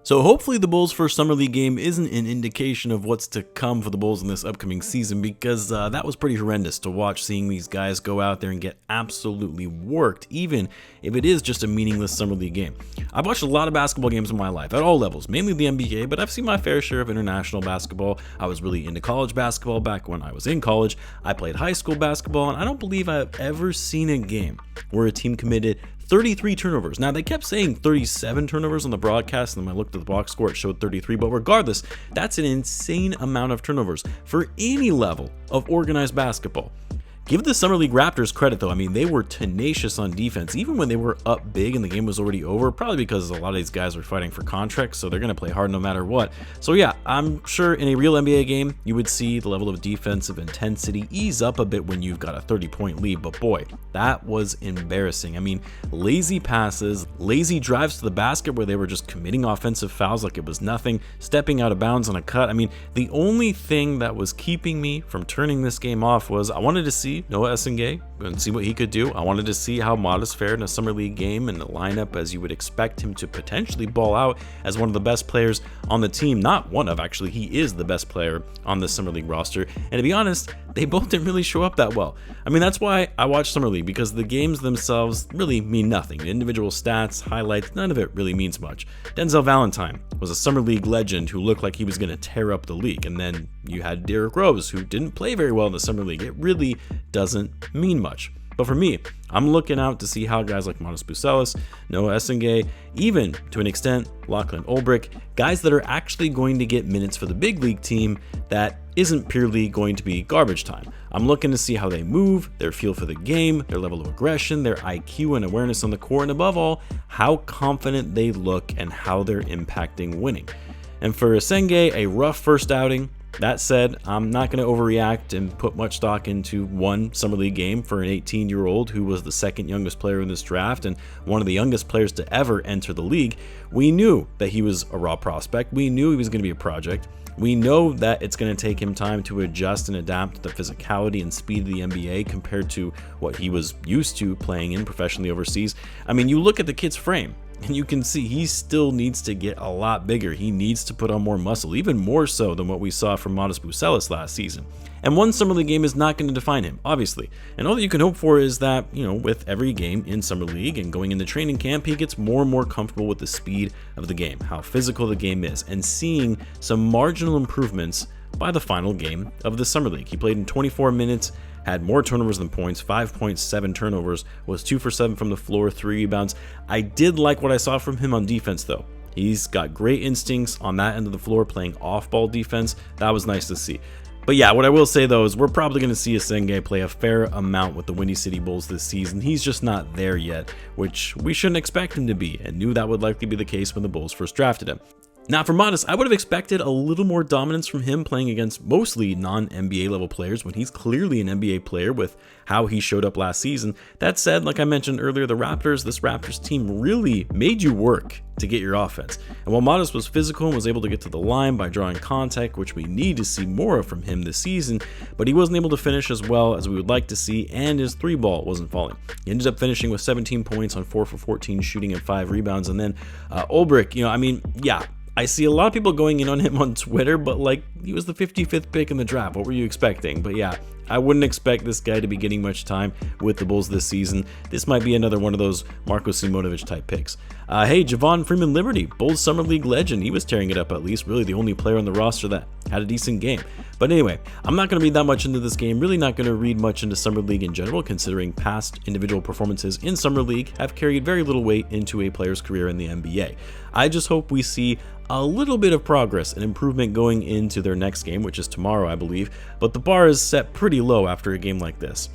So hopefully the Bulls' first Summer League game isn't an indication of what's to come for the Bulls in this upcoming season, because that was pretty horrendous to watch, seeing these guys go out there and get absolutely worked, even if it is just a meaningless Summer League game. I've watched a lot of basketball games in my life, at all levels, mainly the NBA, but I've seen my fair share of international basketball. I was really into college basketball back when I was in college. I played high school basketball, and I don't believe I've ever seen a game where a team committed 33 turnovers. Now, they kept saying 37 turnovers on the broadcast, and then I looked at the box score, it showed 33, but regardless, that's an insane amount of turnovers for any level of organized basketball. Give the Summer League Raptors credit, though. I mean, they were tenacious on defense, even when they were up big and the game was already over, probably because a lot of these guys were fighting for contracts, so they're going to play hard no matter what. So yeah, I'm sure in a real NBA game, you would see the level of defensive intensity ease up a bit when you've got a 30-point lead, but boy, that was embarrassing. I mean, lazy passes, lazy drives to the basket where they were just committing offensive fouls like it was nothing, stepping out of bounds on a cut. I mean, the only thing that was keeping me from turning this game off was I wanted to see Noah Essengay and see what he could do. I wanted to see how Modest fared in a Summer League game in the lineup, as you would expect him to potentially ball out as one of the best players on the team. Not one of, actually, he is the best player on the Summer League roster. And to be honest, they both didn't really show up that well. I mean, that's why I watch Summer League, because the games themselves really mean nothing. The individual stats, highlights, none of it really means much. Denzel Valentine was a Summer League legend who looked like he was going to tear up the league. And then you had Derrick Rose, who didn't play very well in the Summer League. It really doesn't mean much. But for me, I'm looking out to see how guys like Modest Bucelis, Noah Essengay, even to an extent Lachlan Olbrich, guys that are actually going to get minutes for the big league team that isn't purely going to be garbage time. I'm looking to see how they move, their feel for the game, their level of aggression, their IQ and awareness on the court, and above all, how confident they look and how they're impacting winning. And for Essengay, a rough first outing. That said, I'm not going to overreact and put much stock into one Summer League game for an 18-year-old who was the second youngest player in this draft and one of the youngest players to ever enter the league. We knew that he was a raw prospect. We knew he was going to be a project. We know that it's going to take him time to adjust and adapt to the physicality and speed of the NBA compared to what he was used to playing in professionally overseas. I mean, you look at the kid's frame, and you can see he still needs to get a lot bigger. He needs to put on more muscle, even more so than what we saw from Modest Bucelis last season. And one Summer League game is not going to define him, obviously. And all that you can hope for is that, with every game in Summer League and going into training camp, he gets more and more comfortable with the speed of the game, how physical the game is, and seeing some marginal improvements by the final game of the Summer League. He played in 24 minutes, had more turnovers than points, 5.7 turnovers, was 2 for 7 from the floor, 3 rebounds. I did like what I saw from him on defense, though. He's got great instincts on that end of the floor, playing off-ball defense. That was nice to see. But yeah, what I will say, though, is we're probably going to see Essengay play a fair amount with the Windy City Bulls this season. He's just not there yet, which we shouldn't expect him to be, and knew that would likely be the case when the Bulls first drafted him. Now, for Modest, I would have expected a little more dominance from him playing against mostly non-NBA level players when he's clearly an NBA player with how he showed up last season. That said, like I mentioned earlier, this Raptors team really made you work to get your offense. And while Modest was physical and was able to get to the line by drawing contact, which we need to see more of from him this season, but he wasn't able to finish as well as we would like to see, and his 3-ball wasn't falling. He ended up finishing with 17 points on 4 for 14 shooting and 5 rebounds. And then Olbrich, I see a lot of people going in on him on Twitter, but he was the 55th pick in the draft. What were you expecting? But yeah, I wouldn't expect this guy to be getting much time with the Bulls this season. This might be another one of those Marko Simonovic type picks. Hey, Javon Freeman-Liberty, Bulls Summer League legend. He was tearing it up, at least. Really the only player on the roster that had a decent game. But anyway, I'm not going to read that much into this game. Really not going to read much into Summer League in general, considering past individual performances in Summer League have carried very little weight into a player's career in the NBA. I just hope we see a little bit of progress and improvement going into their next game, which is tomorrow, I believe, but the bar is set pretty low after a game like this.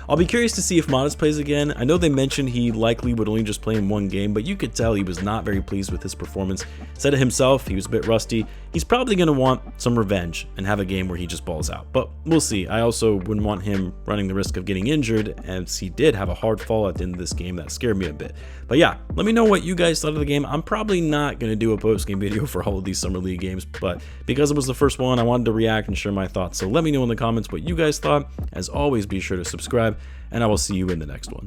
I'll be curious to see if Modest plays again. I know they mentioned he likely would only just play in one game, but you could tell he was not very pleased with his performance. Said it himself, he was a bit rusty. He's probably going to want some revenge and have a game where he just balls out, but we'll see. I also wouldn't want him running the risk of getting injured, as he did have a hard fall at the end of this game that scared me a bit. But yeah, let me know what you guys thought of the game. I'm probably not going to do a post-game video for all of these Summer League games, but because it was the first one, I wanted to react and share my thoughts. So let me know in the comments what you guys thought. As always, be sure to subscribe, and I will see you in the next one.